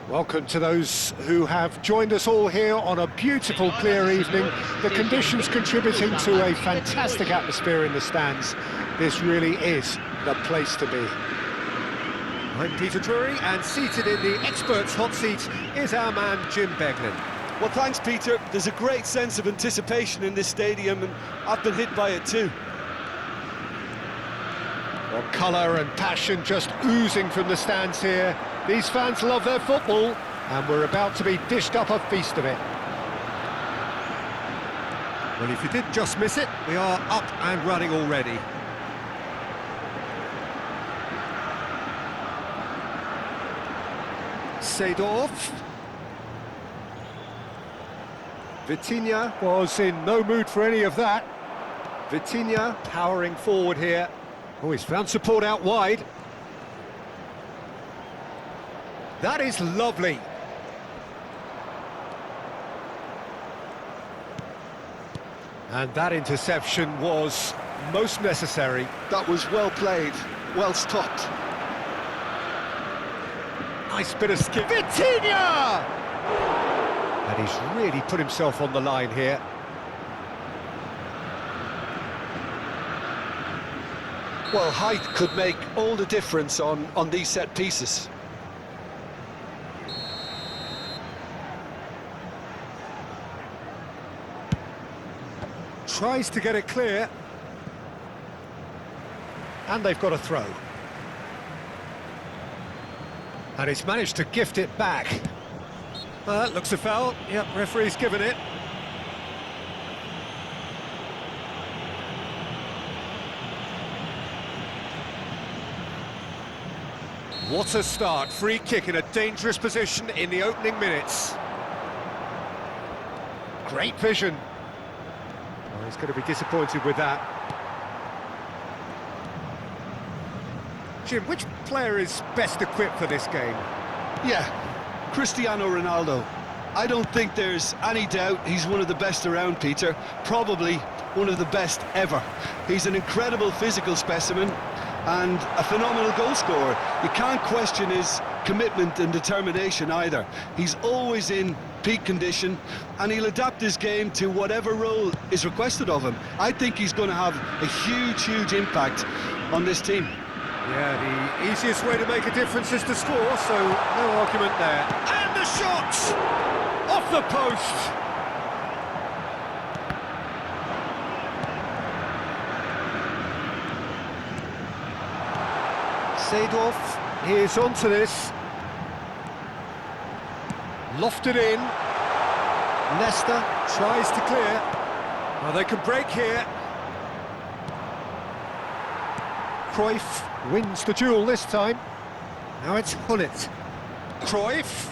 Welcome to those who have joined us all here on a beautiful, clear evening. The conditions contributing to a fantastic atmosphere in the stands. This really is the place to be. I'm Peter Drury, and seated in the experts' hot seat is our man Jim Beglin. Well, thanks, Peter. There's a great sense of anticipation in this stadium, and I've been hit by it too. Well, colour and passion just oozing from the stands here. These fans love their football, and we're about to be dished up a feast of it. Well, if you did just miss it, we are up and running already. Seedorf. Vitinha was in no mood for any of that. Vitinha powering forward here. Oh, he's found support out wide. That is lovely. And that interception was most necessary. That was well played, well stopped. Nice bit of skill. Vitinha! And he's really put himself on the line here. Well, height could make all the difference on these set pieces. Tries to get it clear. And they've got a throw. And he's managed to gift it back. Looks a foul. Yep, referee's given it. What a start. Free kick in a dangerous position in the opening minutes. Great vision. Oh, he's going to be disappointed with that. Jim, which player is best equipped for this game? Yeah, Cristiano Ronaldo. I don't think there's any doubt he's one of the best around, Peter. Probably one of the best ever. He's an incredible physical specimen and a phenomenal goal scorer. You can't question his commitment and determination either. He's always in peak condition, and he'll adapt his game to whatever role is requested of him. I think he's going to have a huge impact on this team. Yeah, the easiest way to make a difference is to score, so no argument there. And the shot! Off the post! Seedorf is onto this. Lofted in. Leicester tries to clear. Well, they can break here. Cruyff wins the duel this time. Now it's Hullet. Cruyff.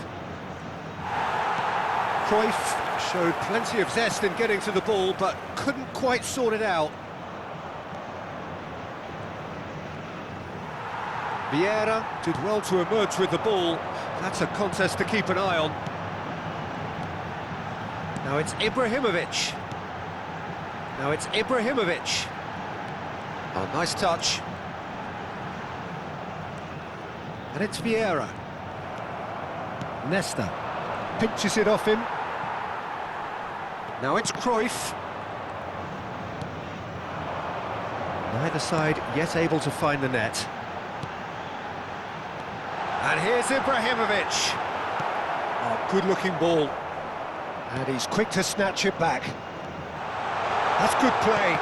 Cruyff showed plenty of zest in getting to the ball, but couldn't quite sort it out. Vieira did well to emerge with the ball. That's a contest to keep an eye on. Now it's Ibrahimovic. Now it's Ibrahimovic. Oh, nice touch. And it's Vieira. Nesta pinches it off him. Now it's Cruyff. Neither side yet able to find the net. And here's Ibrahimovic. Oh, good-looking ball. And he's quick to snatch it back. That's good play.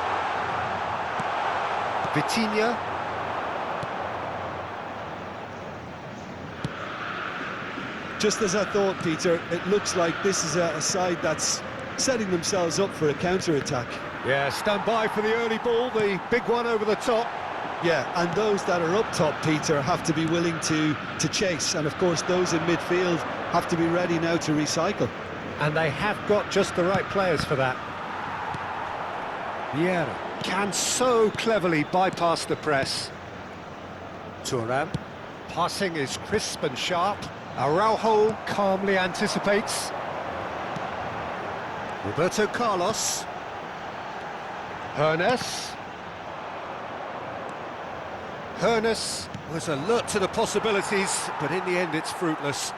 Vitinha. Just as I thought, Peter, it looks like this is a side that's setting themselves up for a counter-attack. Yeah, stand by for the early ball, the big one over the top. Yeah, and those that are up top, Peter, have to be willing to chase. And of course, those in midfield have to be ready now to recycle. And they have got just the right players for that. Vieira can so cleverly bypass the press. Thuram. Passing is crisp and sharp. Araujo calmly anticipates. Roberto Carlos. Hernes was alert to the possibilities, but in the end it's fruitless.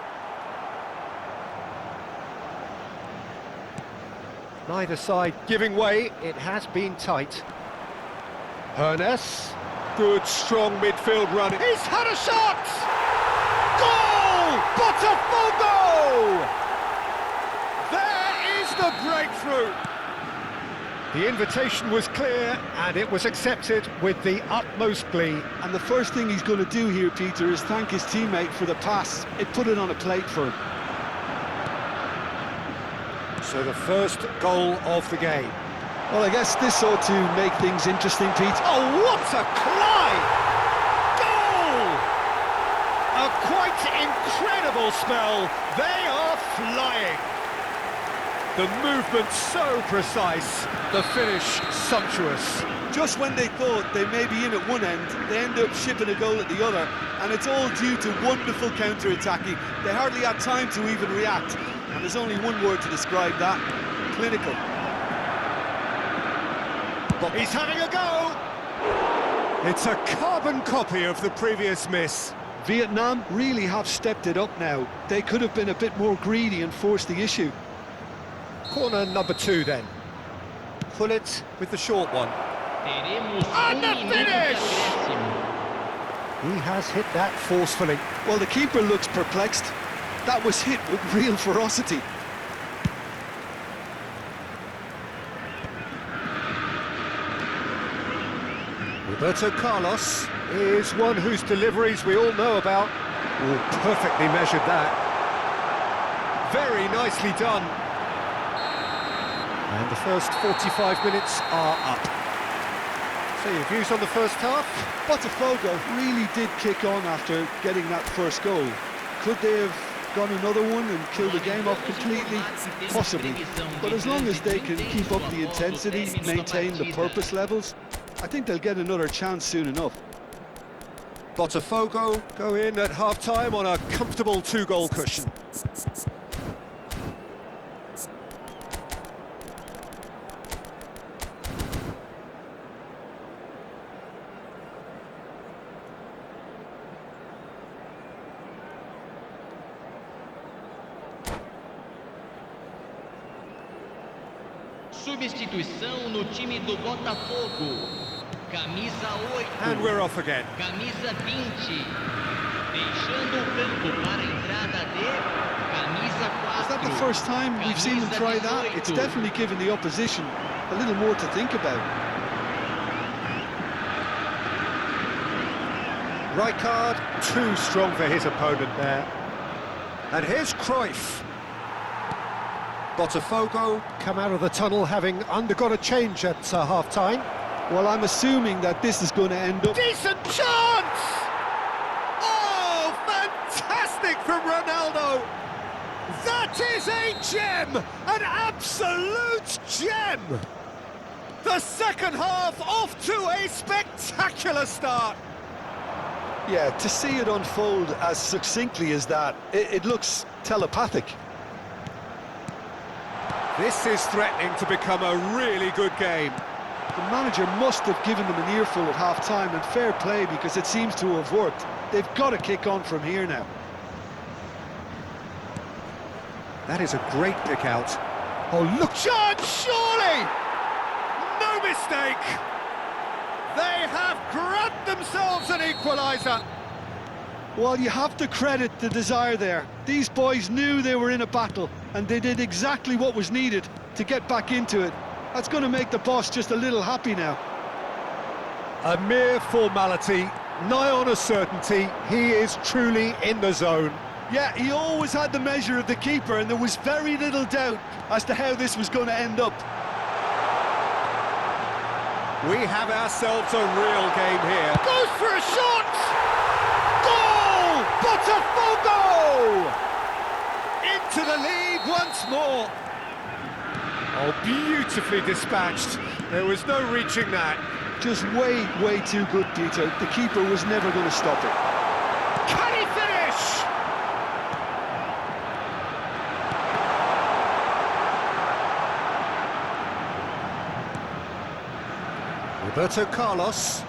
Neither side giving way, it has been tight. Hernes, good strong midfield run. He's had a shot! Goal! Botafogo! There is the breakthrough! The invitation was clear and it was accepted with the utmost glee. And the first thing he's going to do here, Peter, is thank his teammate for the pass. It put it on a plate for him. So the first goal of the game. Well, I guess this ought to make things interesting, Pete. Oh, what a climb! Goal! A quite incredible spell. They are flying. The movement so precise, the finish sumptuous. Just when they thought they may be in at one end, they end up shipping a goal at the other, and it's all due to wonderful counter-attacking. They hardly had time to even react, and there's only one word to describe that: clinical. But he's having a go! It's a carbon copy of the previous miss. Vietnam really have stepped it up now. They could have been a bit more greedy and forced the issue. Corner number 2 then. Pullet with the short one. And the finish! He has hit that forcefully. Well, the keeper looks perplexed. That was hit with real ferocity. Roberto Carlos is one whose deliveries we all know about. Oh, perfectly measured that. Very nicely done. And the first 45 minutes are up. So your views on the first half? Botafogo really did kick on after getting that first goal. Could they have gone another one and killed the game off completely? Possibly. But as long as they can keep up the intensity, maintain the purpose levels, I think they'll get another chance soon enough. Botafogo go in at half-time on a comfortable 2-goal cushion. Substituição no time do Botafogo. Camisa 8. And we're off again. Camisa 20. Deixando o campo para a entrada de camisa 4. Is that the first time we've seen them try that? It's definitely given the opposition a little more to think about. Rijkaard, too strong for his opponent there. And here's Cruyff. Botafogo come out of the tunnel having undergone a change at half-time. Well, I'm assuming that this is going to end up... Decent chance! Oh, fantastic from Ronaldo! That is a gem! An absolute gem! The second half off to a spectacular start. Yeah, to see it unfold as succinctly as that, it looks telepathic. This is threatening to become a really good game. The manager must have given them an earful at half-time, and fair play, because it seems to have worked. They've got to kick on from here now. That is a great pick out. Oh, look! Chance, surely! No mistake! They have grabbed themselves an equaliser. Well, you have to credit the desire there. These boys knew they were in a battle, and they did exactly what was needed to get back into it. That's going to make the boss just a little happy now. A mere formality, nigh on a certainty. He is truly in the zone. Yeah, he always had the measure of the keeper, and there was very little doubt as to how this was going to end up. We have ourselves a real game here. Goes for a shot! Goal! Botafogo! to the lead once more. Oh, beautifully dispatched. There was no reaching that. Just way too good, Peter. The keeper was never going to stop it. Can he finish? Roberto Carlos.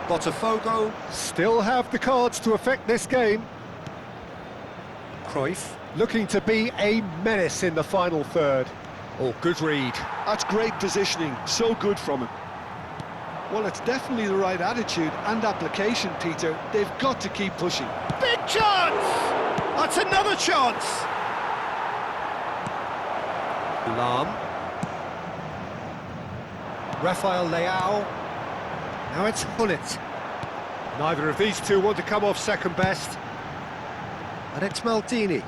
Botafogo still have the cards to affect this game. Cruyff looking to be a menace in the final third. Oh, good read. That's great positioning, so good from him. Well, it's definitely the right attitude and application, Peter. They've got to keep pushing. Big chance! That's another chance! Lam. Rafael Leao. Now it's Hullet. Neither of these two want to come off second best. And it's Maldini.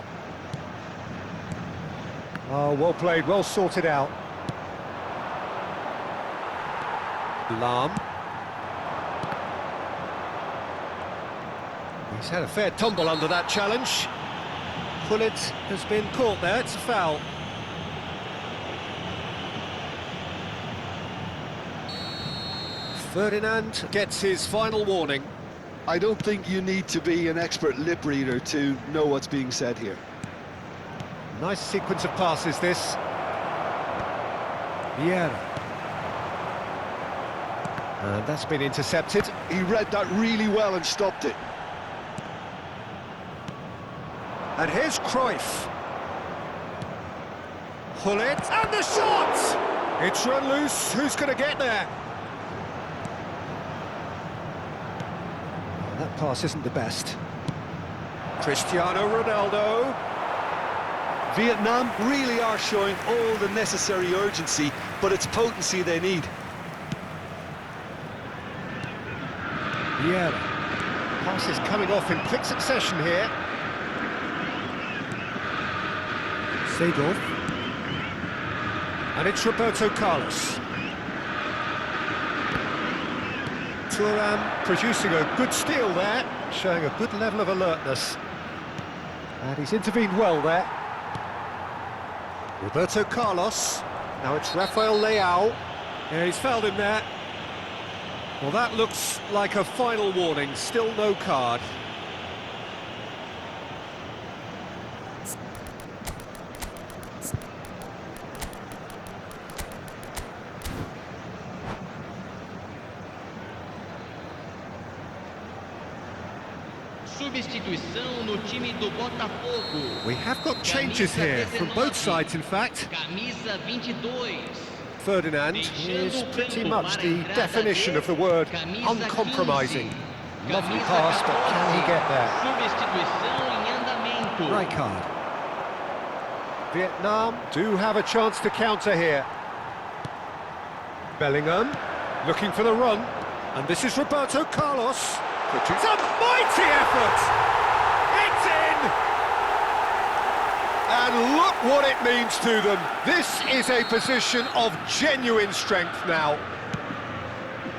Oh, well played, well sorted out. Lam. He's had a fair tumble under that challenge. Hullet has been caught there, it's a foul. Ferdinand gets his final warning. I don't think you need to be an expert lip reader to know what's being said here. Nice sequence of passes, this. Vieira. And that's been intercepted. He read that really well and stopped it. And here's Cruyff. Hullet, and the shot! It's run loose, who's going to get there? That pass isn't the best. Cristiano Ronaldo. Vietnam really are showing all the necessary urgency, but it's potency they need. Vieira. Passes coming off in quick succession here. Seedorf. And it's Roberto Carlos. Thuram producing a good steal there, showing a good level of alertness. And he's intervened well there. Roberto Carlos. Now it's Rafael Leao. Yeah, he's fouled him there. Well, that looks like a final warning, still no card. Substituição no time do Botafogo. We have got changes here, from both sides in fact. Camisa 22. Ferdinand is pretty much the definition of the word uncompromising. Lovely pass, but can he get there? Substituição em andamento. Right card. Vietnam do have a chance to counter here. Bellingham looking for the run, and this is Roberto Carlos. It's a mighty effort! It's in! And look what it means to them. This is a position of genuine strength now.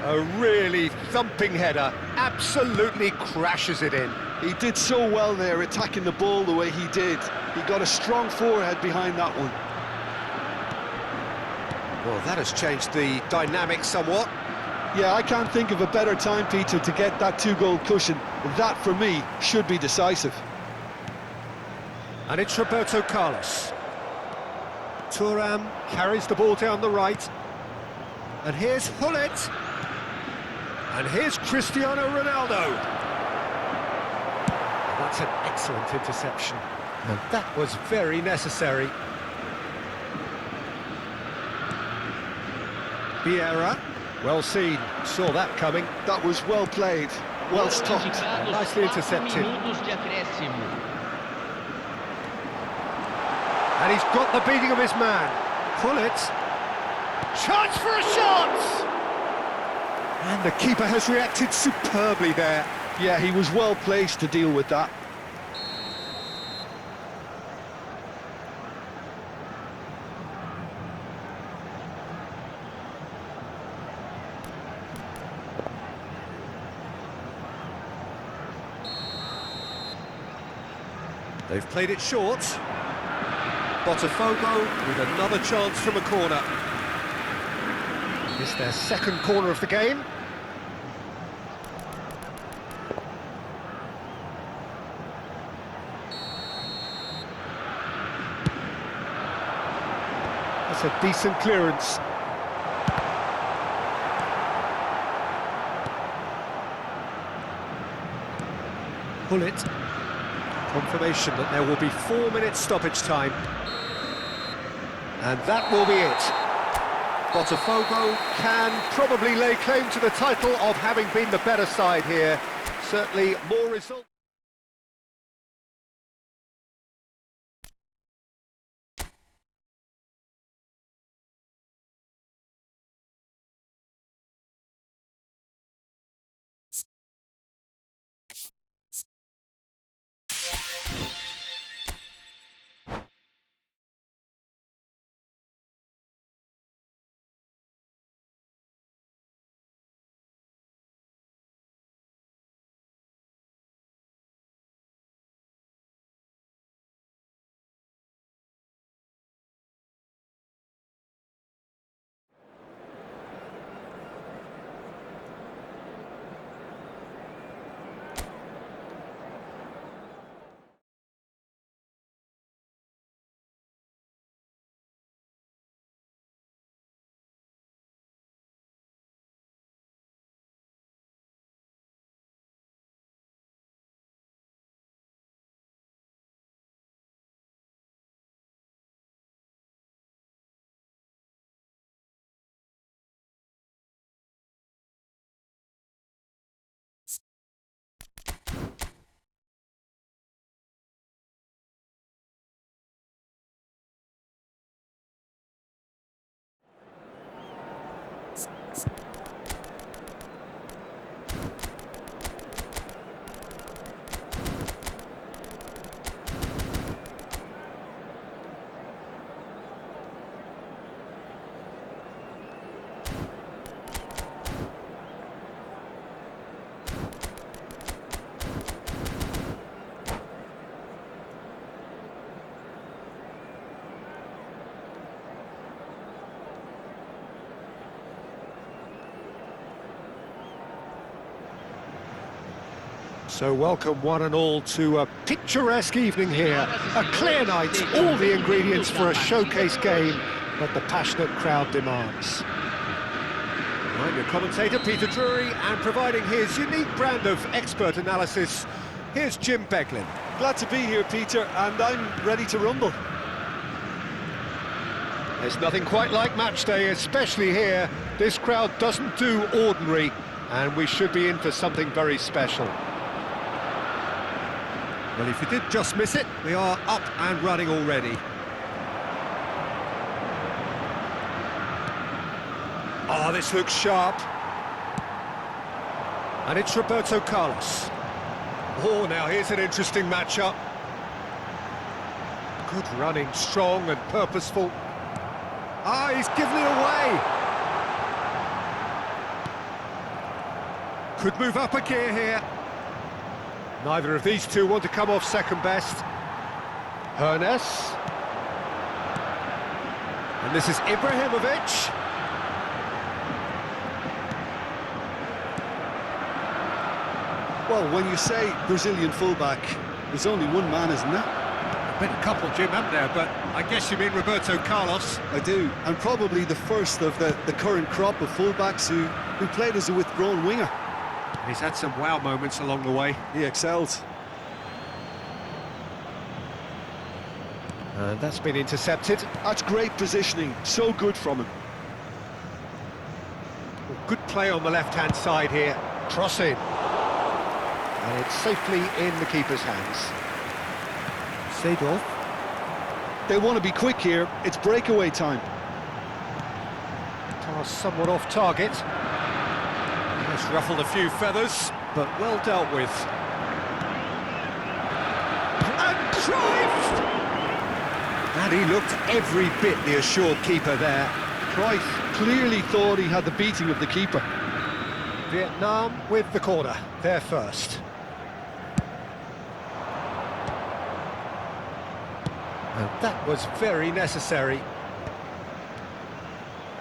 A really thumping header, absolutely crashes it in. He did so well there, attacking the ball the way he did. He got a strong forehead behind that one. Well, that has changed the dynamic somewhat. Yeah, I can't think of a better time, Peter, to get that two-goal cushion. That, for me, should be decisive. And it's Roberto Carlos. Thuram carries the ball down the right. And here's Hullet. And here's Cristiano Ronaldo. And that's an excellent interception. And that was very necessary. Vieira. Well seen, saw that coming. That was well played, well stopped. Nicely intercepted. Minutos de acréscimo. And he's got the beating of his man. Hullet. Chance for a shot! And the keeper has reacted superbly there. Yeah, he was well placed to deal with that. They've played it short. Botafogo with another chance from a corner. It's their second corner of the game. That's a decent clearance. Bullet. Confirmation that there will be 4 minutes stoppage time. And that will be it. Botafogo can probably lay claim to the title of having been the better side here. Certainly more results. So welcome one and all to a picturesque evening here. A clear night, all the ingredients for a showcase game that the passionate crowd demands. I'm your commentator, Peter Drury, and providing his unique brand of expert analysis, here's Jim Beglin. Glad to be here, Peter, and I'm ready to rumble. There's nothing quite like match day, especially here. This crowd doesn't do ordinary, and we should be in for something very special. Well, if you did just miss it, we are up and running already. Oh, this looks sharp. And it's Roberto Carlos. Oh, now here's an interesting matchup. Good running, strong and purposeful. Ah, he's given it away. Could move up a gear here. Neither of these two want to come off second best. Hernes. And this is Ibrahimovic. Well, when you say Brazilian fullback, there's only one man, isn't there? There's been a couple, Jim, haven't there? But I guess you mean Roberto Carlos. I do, and probably the first of the current crop of fullbacks who played as a withdrawn winger. He's had some wow moments along the way. He excels. And that's been intercepted. That's great positioning, so good from him. Good play on the left-hand side here. Cross in. And it's safely in the keeper's hands. Seedorf. They want to be quick here, it's breakaway time. Pass somewhat off target. It's ruffled a few feathers, but well dealt with. And Cruyff! And he looked every bit the assured keeper there. Cruyff clearly thought he had the beating of the keeper. Vietnam with the corner, they're first. And that was very necessary.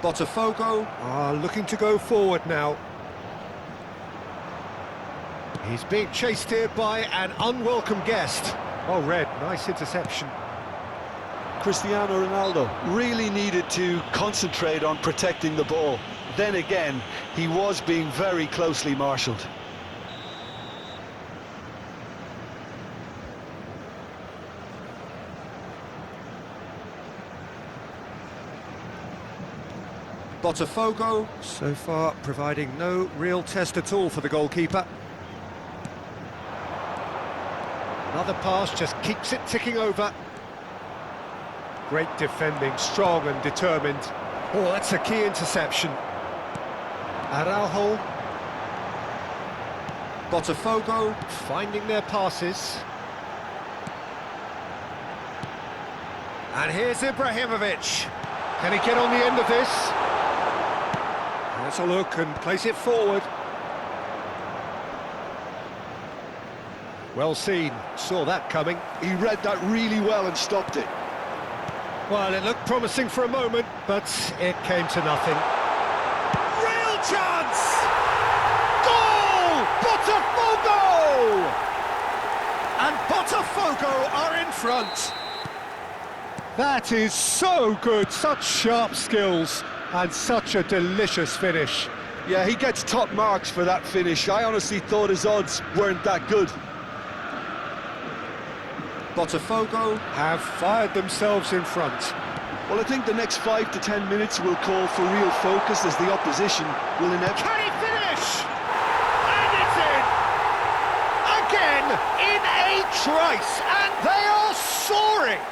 Botafogo are looking to go forward now. He's being chased here by an unwelcome guest. Oh, Red, nice interception. Cristiano Ronaldo really needed to concentrate on protecting the ball. Then again, he was being very closely marshalled. Botafogo, so far providing no real test at all for the goalkeeper. Another pass just keeps it ticking over. Great defending, strong and determined. Oh, that's a key interception. Araujo. Botafogo finding their passes. And here's Ibrahimovic. Can he get on the end of this? Let's a look and place it forward. Well seen, saw that coming. He read that really well and stopped it. Well, it looked promising for a moment, but it came to nothing. Real chance! Goal! Botafogo! And Botafogo are in front. That is so good, such sharp skills, and such a delicious finish. Yeah, he gets top marks for that finish. I honestly thought his odds weren't that good. Botafogo have fired themselves in front. Well, I think the next 5 to 10 minutes will call for real focus as the opposition will inevitably... Can he finish? And it's in! Again, in a trice, and they are soaring!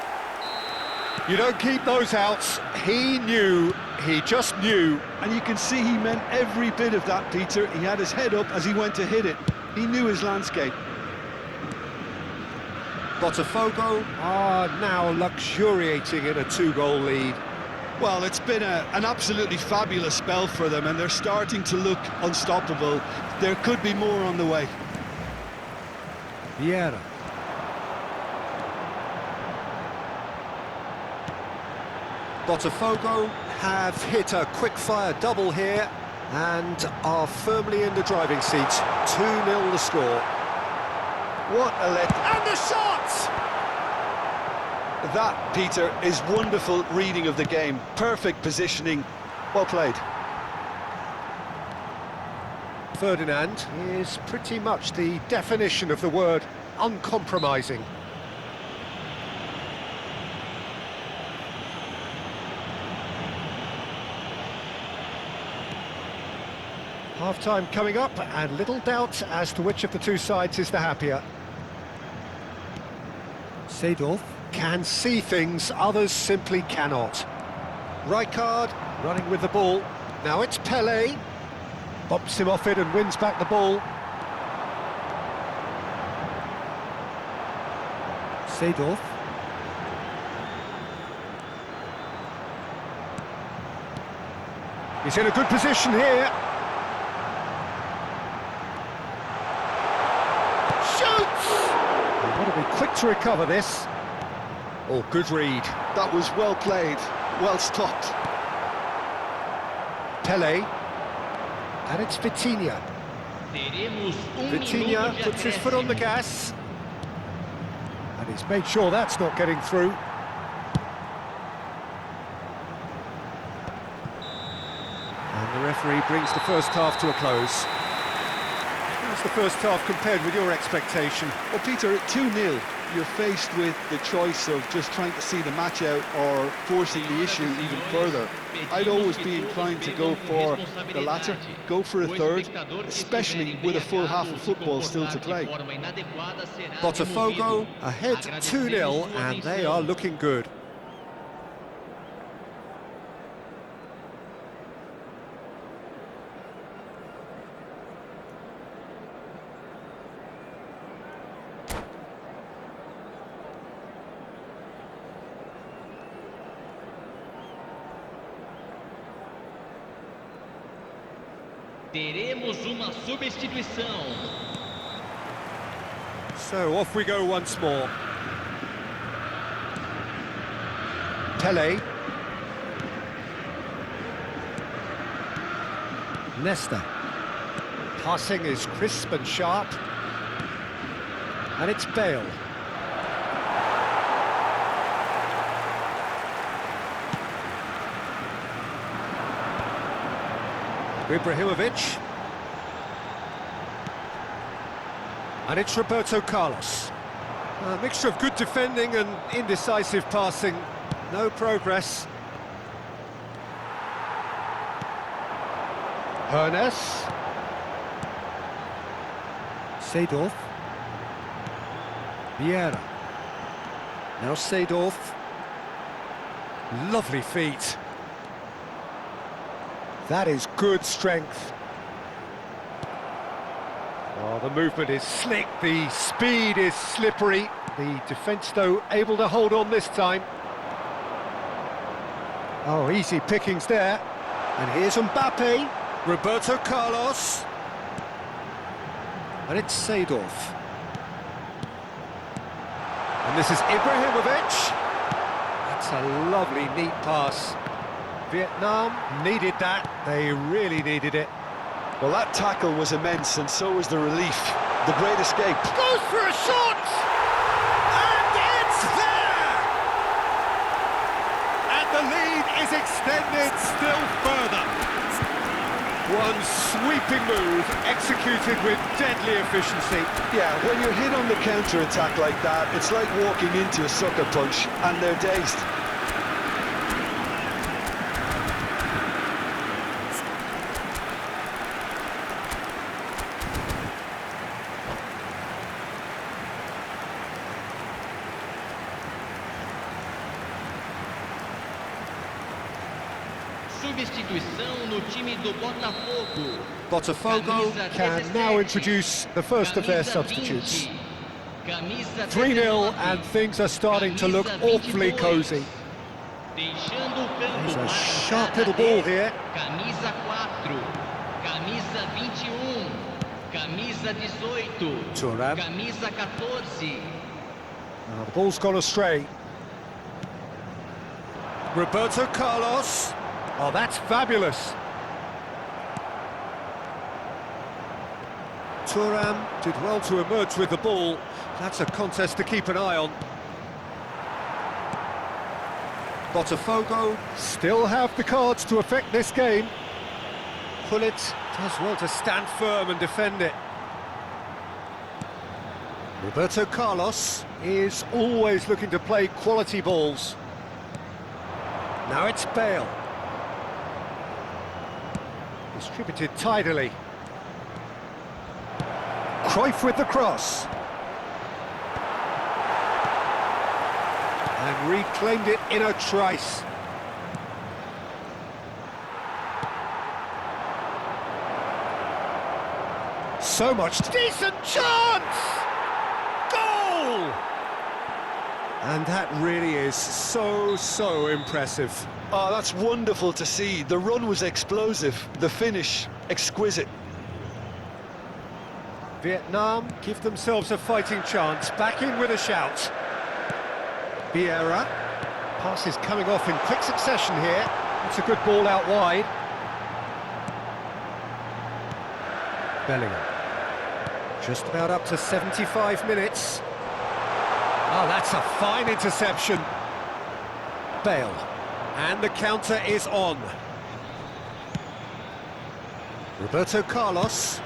You don't keep those outs. He knew, he just knew. And you can see he meant every bit of that, Peter. He had his head up as he went to hit it. He knew his landscape. Botafogo are now luxuriating in a 2-goal lead. Well, it's been an absolutely fabulous spell for them, and they're starting to look unstoppable. There could be more on the way. Vieira. Botafogo have hit a quick-fire double here and are firmly in the driving seat. 2-0 the score. What a let... And the shot! That, Peter, is wonderful reading of the game. Perfect positioning. Well played. Ferdinand is pretty much the definition of the word uncompromising. Half-time coming up, and little doubt as to which of the two sides is the happier. Seedorf can see things others simply cannot. Rijkaard running with the ball. Now it's Pelé. Bops him off it and wins back the ball. Seedorf. He's in a good position here. Got to be quick to recover this. Oh, good read. That was well played, well stopped. Pelé. And it's Vitinha. Vitinha puts his foot on the gas. And he's made sure that's not getting through. And the referee brings the first half to a close. How's the first half compared with your expectation? Well, Peter, at 2-0, you're faced with the choice of just trying to see the match out or forcing the issue even further. I'd always be inclined to go for the latter, go for a third, especially with a full half of football still to play. Botafogo ahead 2-0, and they are looking good. Teremos uma substituição. So off we go once more. Pele. Nesta. Passing is crisp and sharp. And it's Bale. Ibrahimovic. And it's Roberto Carlos. A mixture of good defending and indecisive passing. No progress. Hernes. Seedorf. Vieira. Now Seedorf. Lovely feet. That is good strength. Oh, the movement is slick, the speed is slippery. The defence, though, able to hold on this time. Oh, easy pickings there. And here's Mbappe. Roberto Carlos. And it's Seedorf. And this is Ibrahimovic. That's a lovely, neat pass. Vietnam needed that. They really needed it. Well, that tackle was immense, and so was the relief. The great escape. Goes for a shot! And it's there! And the lead is extended still further. One sweeping move, executed with deadly efficiency. Yeah, when you're hit on the counter-attack like that, it's like walking into a sucker punch, and they're dazed. Substituição no time do Botafogo. Botafogo can now introduce the first of their substitutes. 3-0 and things are starting to look awfully cosy. There's a sharp little ball here. Camisa 4, camisa 21, camisa 18, Thuram. camisa 14. Now the ball's gone astray. Roberto Carlos. Oh, that's fabulous. Thuram did well to emerge with the ball. That's a contest to keep an eye on. Botafogo still have the cards to affect this game. Pullet does well to stand firm and defend it. Roberto Carlos is always looking to play quality balls. Now it's Bale. Distributed tidily. Cruyff with the cross. And reclaimed it in a trice. So much decent chance! Goal! And that really is so impressive. Oh, that's wonderful to see. The run was explosive, the finish exquisite. Vietnam give themselves a fighting chance, back in with a shout. Vieira, pass is coming off in quick succession here. It's a good ball out wide. Bellingham, just about up to 75 minutes. Oh, that's a fine interception. Bale, and the counter is on. Roberto Carlos.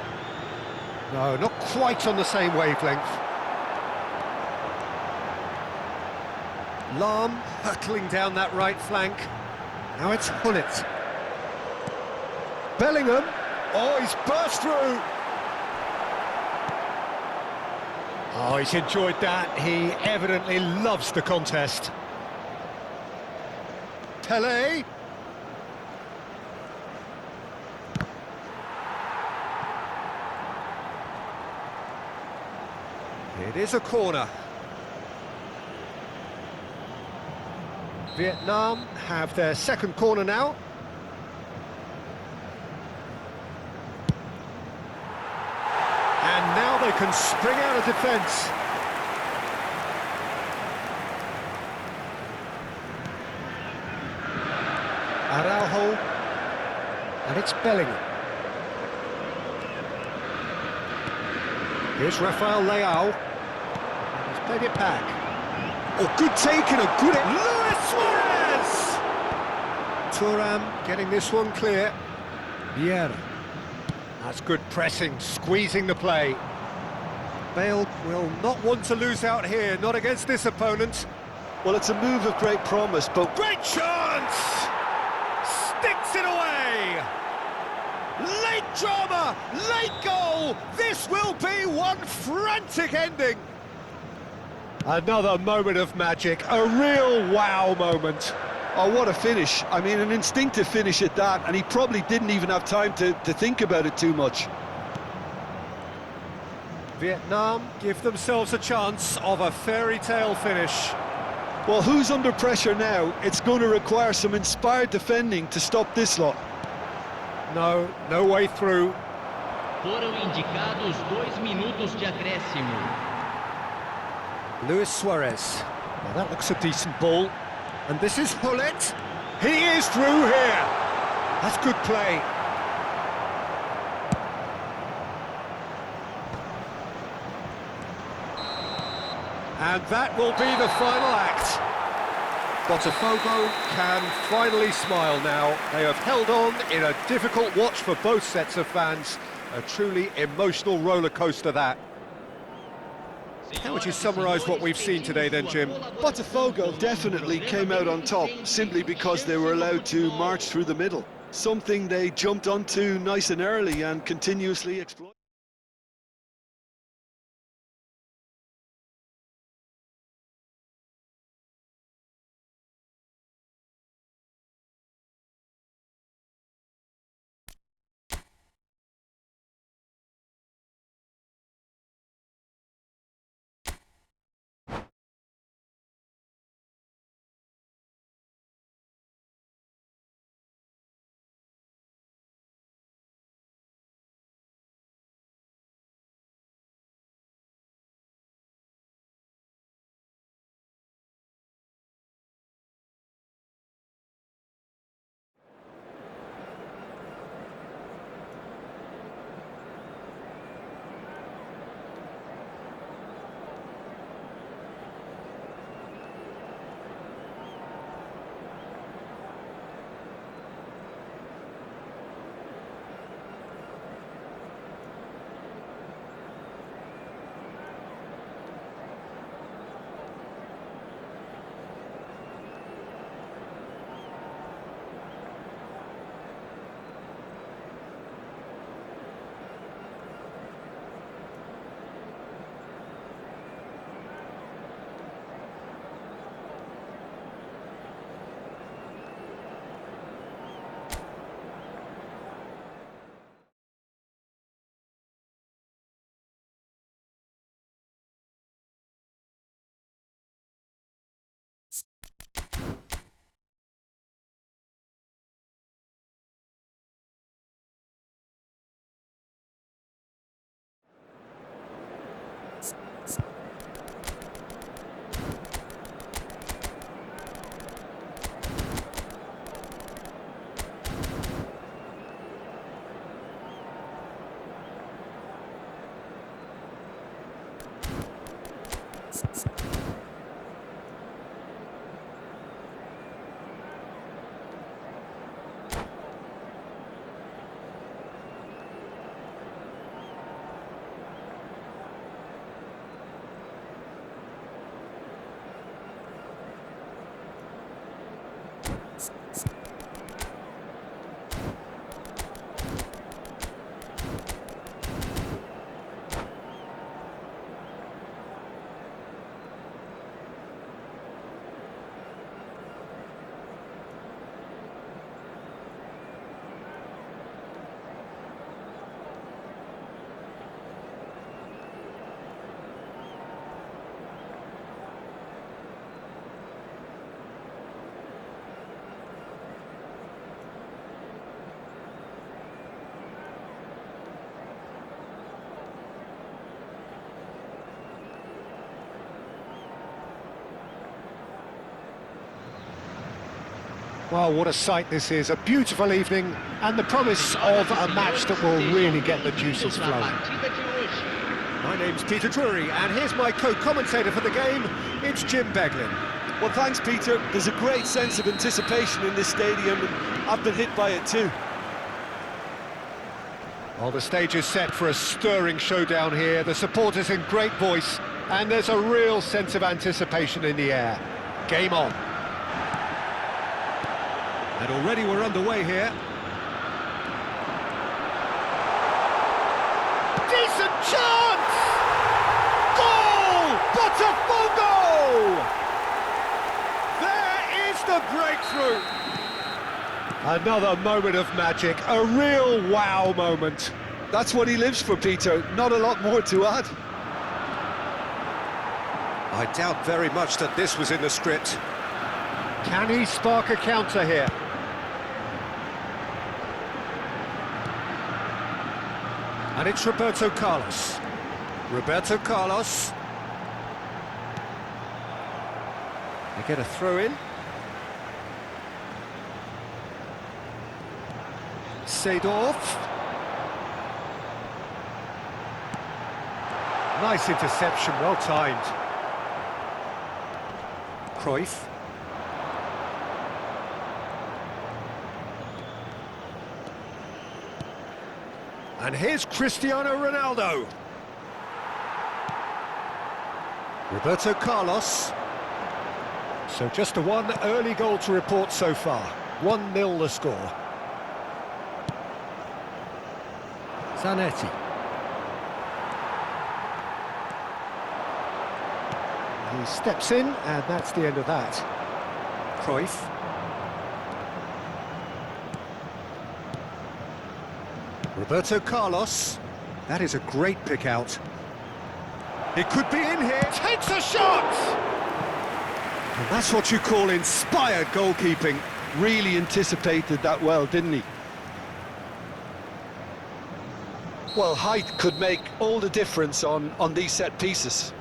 No, not quite on the same wavelength. Lahm hurtling down that right flank. Now it's Hullet. Bellingham. Oh, he's burst through. Oh, he's enjoyed that. He evidently loves the contest. Pele. It is a corner. Vietnam have their second corner now. And now they can spring out of defence. And it's Bellingham. Here's Rafael Leao. And he's played it back. Oh, good take and a good... Luis Suarez! Thuram getting this one clear. Vieira. That's good pressing, squeezing the play. Bale will not want to lose out here, not against this opponent. Well, it's a move of great promise, but Great chance! Sticks it away! Late drama, late goal! This will be one frantic ending! Another moment of magic, a real wow moment. oh, what a finish. I mean, an instinctive finish at that, and he probably didn't even have time to think about it too much. Vietnam give themselves a chance of a fairy tale finish. Well, who's under pressure now? It's going to require some inspired defending to stop this lot. No, no way through. Foram indicados 2 minutos de acréscimo. Luis Suarez. Now that looks a decent ball. And this is Hullet. He is through here. That's good play. And that will be the final act. Botafogo can finally smile now. They have held on in a difficult watch for both sets of fans. A truly emotional roller coaster that. How would you summarise what we've seen today then, Jim? Botafogo definitely came out on top simply because they were allowed to march through the middle. Something they jumped onto nice and early and continuously exploited. Well, what a sight this is, a beautiful evening, and the promise of a match that will really get the juices da flowing. partida de hoje. My name's Peter Drury, and here's my co-commentator for the game, it's Jim Beglin. Well, thanks, Peter. There's a great sense of anticipation in this stadium, and I've been hit by it too. Well, the stage is set for a stirring showdown here, the supporters in great voice, and there's a real sense of anticipation in the air. Game on. And already we're underway here. Decent chance! Goal! Botafogo! There is the breakthrough! Another moment of magic, a real wow moment. That's what he lives for, Peter. Not a lot more to add. I doubt very much that this was in the script. Can he spark a counter here? And it's Roberto Carlos. Roberto Carlos. They get a throw in. Seedorf. Nice interception, well timed. Cruyff. And here's Cristiano Ronaldo. Roberto Carlos. So just a one early goal to report so far. 1-0 the score. Zanetti. He steps in, and that's the end of that. Cruyff. Roberto Carlos. That is a great pick out. It could be in here. Takes a shot! And that's what you call inspired goalkeeping. Really anticipated that well, didn't he? Well, height could make all the difference on these set pieces.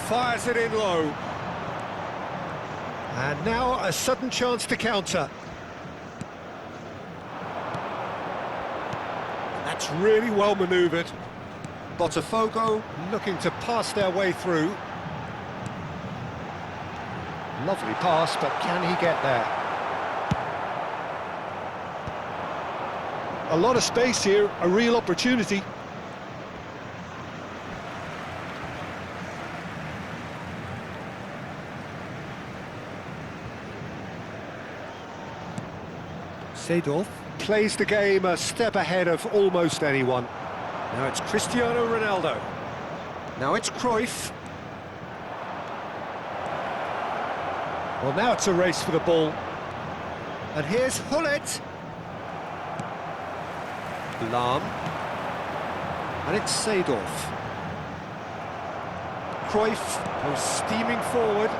Fires it in low. And now a sudden chance to counter. That's really well manoeuvred. Botafogo. Looking to pass their way through. Lovely pass, but can he get there? A lot of space here, a real opportunity. Seedorf plays the game a step ahead of almost anyone. Now it's Cristiano Ronaldo. Now it's Cruyff. Well, now it's a race for the ball. And here's Hullet. Lahm. And it's Seedorf. Cruyff goes steaming forward.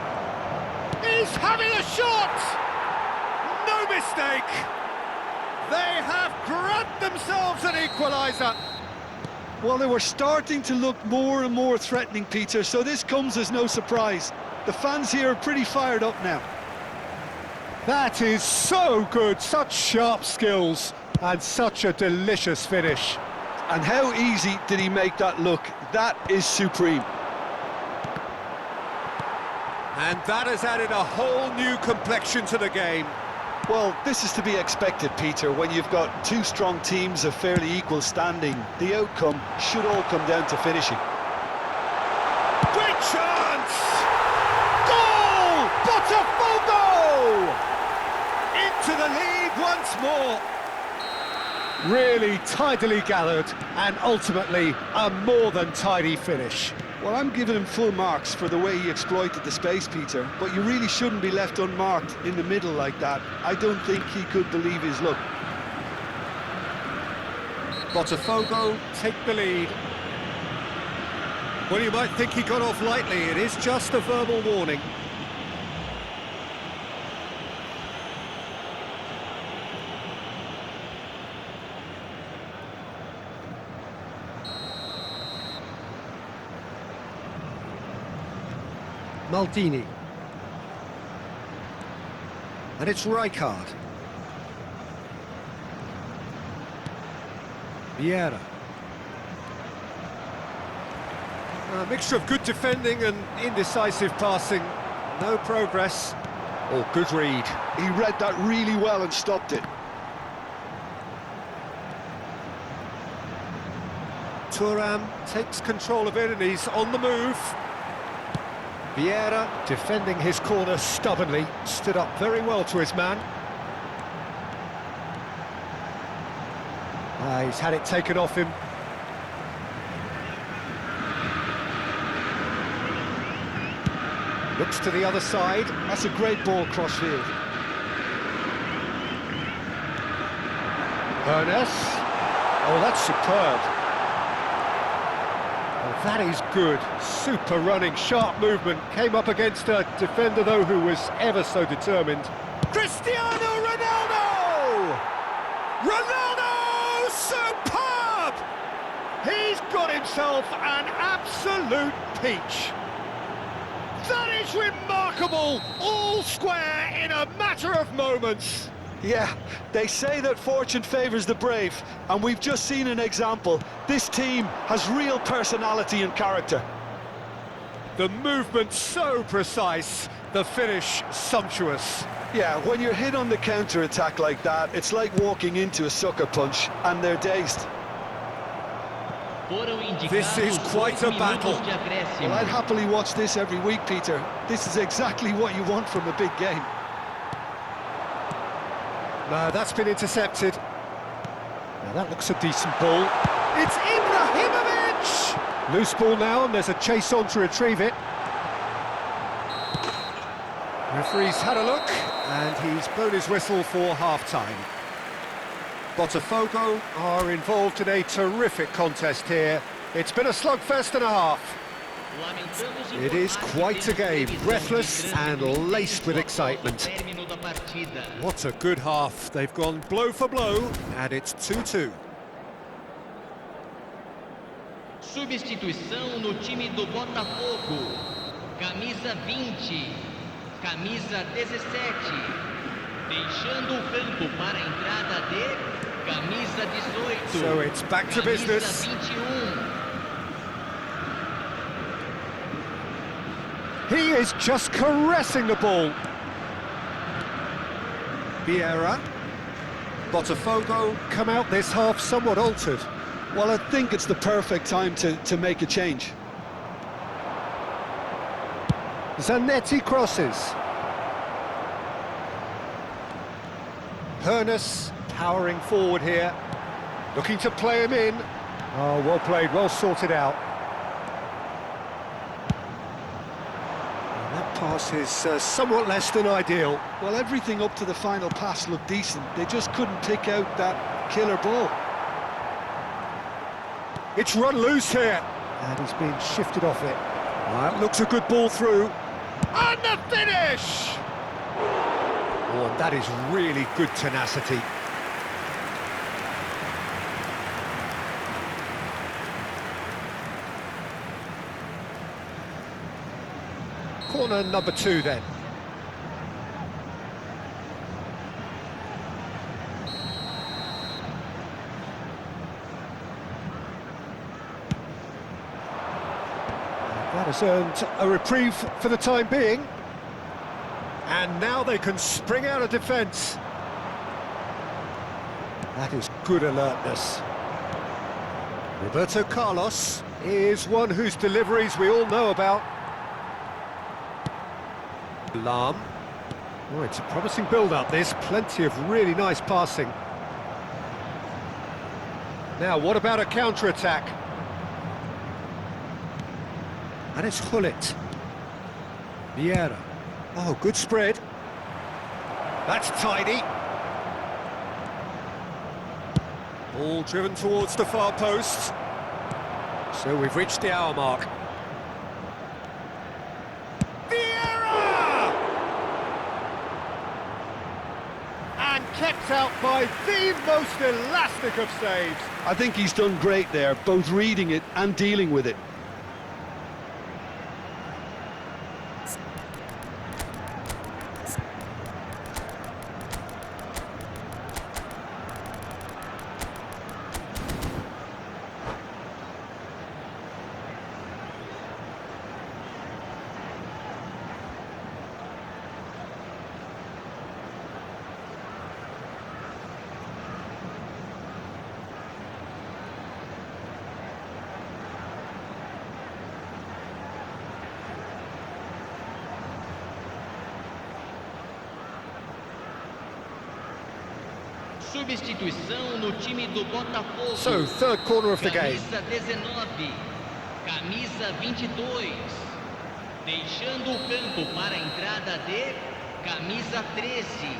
He's having a shot! No mistake! They have grabbed themselves an equaliser. Well, they were starting to look more and more threatening, Peter, so this comes as no surprise. The fans here are pretty fired up now. That is so good, such sharp skills, and such a delicious finish. And how easy did he make that look? That is supreme. And that has added a whole new complexion to the game. Well, this is to be expected, Peter, when you've got two strong teams of fairly equal standing. The outcome should all come down to finishing. Great chance! Goal! Botafogo! Into the lead once more. Really tidily gathered, and ultimately a more than tidy finish. Well, I'm giving him full marks for the way he exploited the space, Peter, but you really shouldn't be left unmarked in the middle like that. I don't think he could believe his luck. Botafogo take the lead. Well, you might think he got off lightly. It is just a verbal warning. Maldini. And it's Rijkaard. Vieira. A mixture of good defending and indecisive passing. No progress. Oh, good read. He read that really well and stopped it. Thuram takes control of it and he's on the move. Vieira defending his corner stubbornly, stood up very well to his man. He's had it taken off him. Looks to the other side. That's a great ball crossfield. Ernest. Oh, that's superb. Oh, that is good. Super running, sharp movement. Came up against a defender, though, who was ever so determined. Cristiano Ronaldo! Ronaldo! Superb! He's got himself an absolute peach. That is remarkable! All square in a matter of moments. Yeah, they say that fortune favours the brave, and we've just seen an example. This team has real personality and character. The movement so precise, the finish sumptuous. Yeah, when you're hit on the counter-attack like that, it's like walking into a sucker punch, and they're dazed. This is quite a battle. Well, I'd happily watch this every week, Peter. This is exactly what you want from a big game. No, that's been intercepted. Now that looks a decent ball. It's Ibrahimovic! Loose ball now, and there's a chase on to retrieve it. Referee's had a look, and he's blown his whistle for half-time. Botafogo are involved in a terrific contest here. It's been a slugfest and a half. It is quite a game, breathless and laced with excitement. What a good half. They've gone blow for blow, and it's 2-2. Substituição no time do Botafogo. Camisa 20, camisa 17. Deixando o campo para a entrada de camisa 18. So it's back to business. Camisa 21. He is just caressing the ball. Vieira. Botafogo come out this half somewhat altered. Well, I think it's the perfect time to make a change. Zanetti crosses. Ernest powering forward here, looking to play him in. Oh, well played, well sorted out. And that pass is somewhat less than ideal. Well, everything up to the final pass looked decent. They just couldn't pick out that killer ball. It's run loose here, and he's being shifted off it. That looks a good ball through. And the finish! Oh, and that is really good tenacity. Corner number 2 then. That has earned a reprieve for the time being. And now they can spring out of defence. That is good alertness. Roberto Carlos is one whose deliveries we all know about. Lam. Oh, it's a promising build-up, this. Plenty of really nice passing. Now, what about a counter-attack? And it's Hullet. Vieira. Oh, good spread. That's tidy. Ball driven towards the far post. So we've reached the hour mark. Vieira! And kept out by the most elastic of saves. I think he's done great there, both reading it and dealing with it. Substituição no time do Botafogo. So, third corner of the game. Camisa 19, camisa 22. Deixando o campo para a entrada de camisa 13,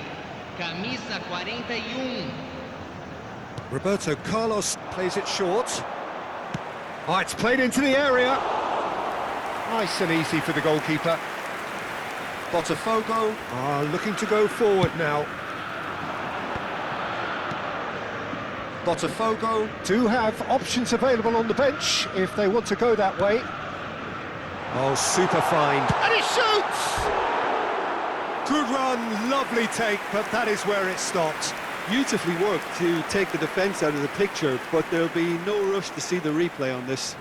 camisa 41. Roberto Carlos plays it short. Oh, it's played into the area. Nice and easy for the goalkeeper. Botafogo are looking to go forward now. Botafogo do have options available on the bench if they want to go that way. Oh, super find. And he shoots! Good run, lovely take, but that is where it stopped. Beautifully worked to take the defence out of the picture, but there'll be no rush to see the replay on this.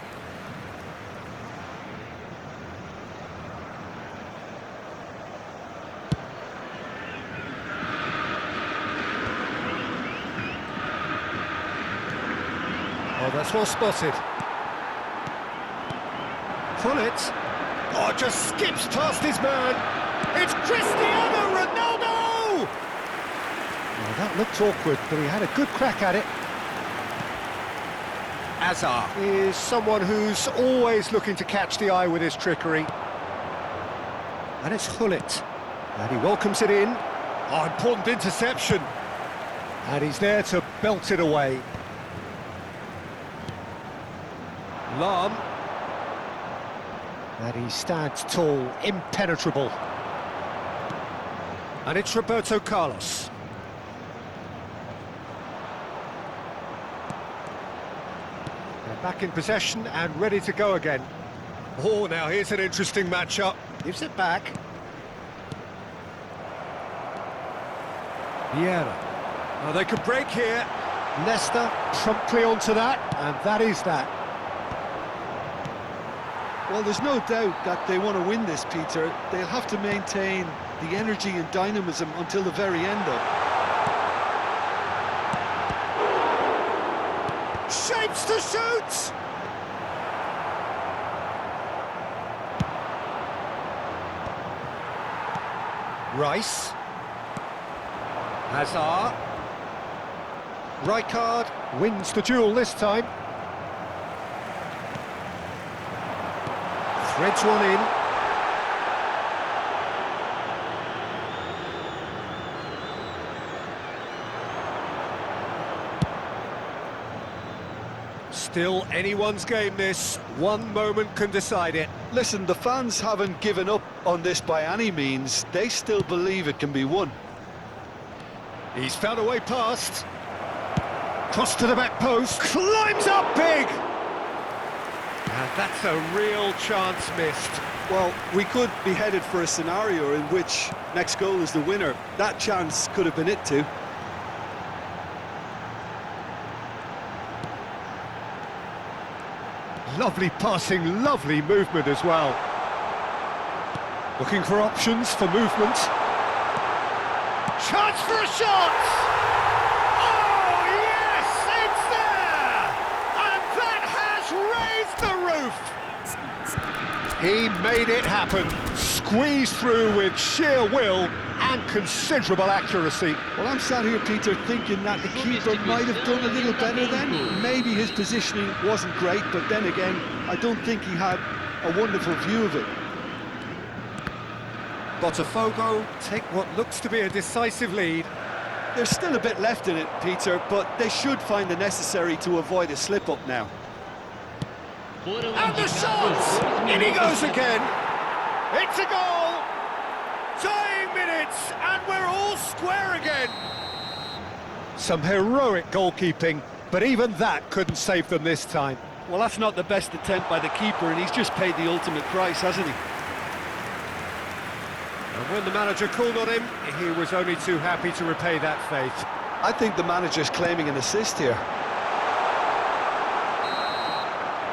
Oh, that's well spotted. Pull it. Oh, just skips past his man. It's Cristiano Ronaldo! Oh, that looked awkward, but he had a good crack at it. Azar is someone who's always looking to catch the eye with his trickery. And it's Hullet. And he welcomes it in. Oh, important interception. And he's there to belt it away. Lam. And he stands tall, impenetrable. And it's Roberto Carlos. They're back in possession and ready to go again. Oh, now here's an interesting matchup. Gives it back. Vieira. Oh, they could break here. Leicester promptly onto that, and that is that. Well, there's no doubt that they want to win this, Peter. They'll have to maintain the energy and dynamism until the very end, though. Shapes to shoot! Rice. Hazard. Rijkaard wins the duel this time. Threads one in. Still anyone's game this. One moment can decide it. Listen, the fans haven't given up on this by any means. They still believe it can be won. He's found a way past. Cross to the back post. Climbs up big! And that's a real chance missed. Well, we could be headed for a scenario in which next goal is the winner. That chance could have been it too. Lovely passing, lovely movement as well. Looking for options for movement. Chance for a shot! Oh, yes, it's there! And that has raised the roof! He made it happen. Squeezed through with sheer will and considerable accuracy. Well, I'm sat here, Peter, thinking that the keeper might have done a little better then. Maybe his positioning wasn't great, but then again, I don't think he had a wonderful view of it. Botafogo take what looks to be a decisive lead. There's still a bit left in it, Peter, but they should find the necessary to avoid a slip-up now. And the shot! In he goes again! It's a goal! Tying minutes, and we're all square again! Some heroic goalkeeping, but even that couldn't save them this time. Well, that's not the best attempt by the keeper, and he's just paid the ultimate price, hasn't he? And when the manager called on him, he was only too happy to repay that faith. I think the manager's claiming an assist here.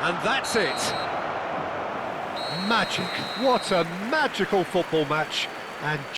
And that's it. Magic. What a magical football match. And